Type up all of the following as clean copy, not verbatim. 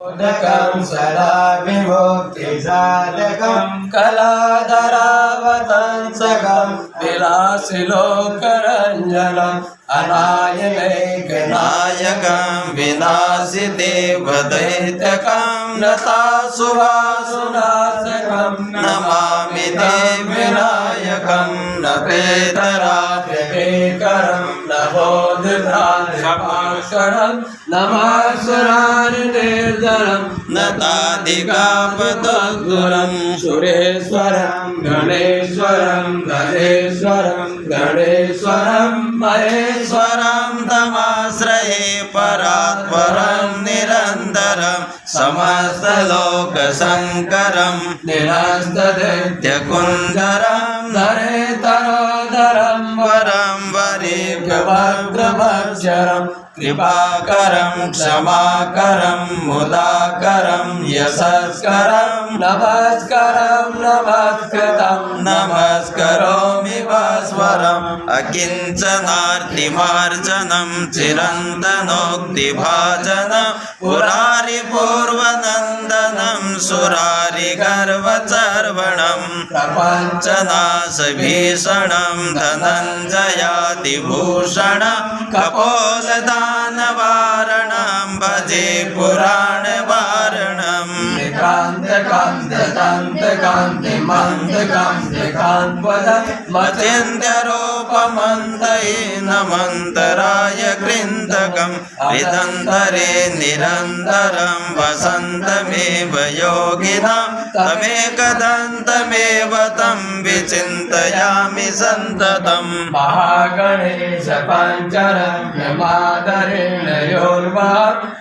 मोदकं सदा विमुक्तिसाधकं कलाधरावतंसकं विलासिलोकरञ्जनम् अनायकनायकं विनाशिदेवदैत्यकं नतासुवासुनाशकं नमामि ते विनायकं न पेतराभ्यपेकरं नभोदुराशरं नमासुरानिर्जरं नताधिकापतगुरं सुरेश्वरं गणेश्वरं गजेश्वरं गणेश्वरं महेश्वरं तमाश्रये परात्परं निरन्तरं समस्तलोकशङ्करं निरस्तदैत्यकुञ्जरं नरेतरोदरं वरं वरेभ्यभद्रमक्षरं कृपाकरं क्षमाकरं मुदाकरं यशस्करं नमस्करं नमस्कृतं नमस्करोमि भास्वरम् अकिञ्चनार्तिमार्जनं चिरन्तनोक्तिभाजनं पुरारिपूर्वनन्दनं सुरारिगर्वचर्वणं प्रपञ्चनाशभीषणं धनञ्जयातिभूषणं कपोलदानवारणं भजे पुराणवारणं मचिन्त्यरूपमन्तहीनमन्तराय कृन्तकं हृदन्तरे निरन्तरं वसन्तमेव योगिनां तमेकदन्तमेव तं विचिन्तयामि सन्ततं महागणेश पञ्चरण्यमादरेण योर्वा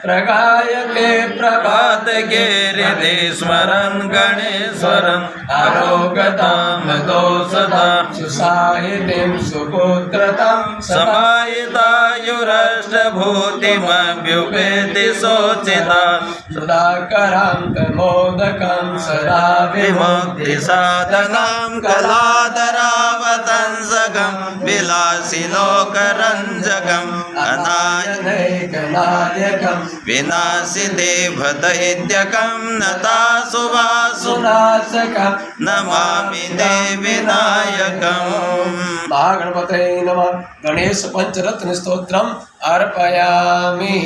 प्रगायके प्रभातके हृदि स्मरन् गणेश्वरम् आरोगतां दोषतां सुसाहितिं सुपुत्रतां समाहितायुरष्टभूतिमभ्युपेति शोचिता सुधाकरं प्रमोदकं सदा विमुक्तिसाधनं कलाधरावतंसकं विलासिलोकरञ्जकम् अनायकनायकं विनाशिदेवदैत्यकं नतासुवासुनाशकं नमामि ते विनायकम्। महागणपते नमः। गणेश पंचरत्न स्तोत्रम् अर्पयामि।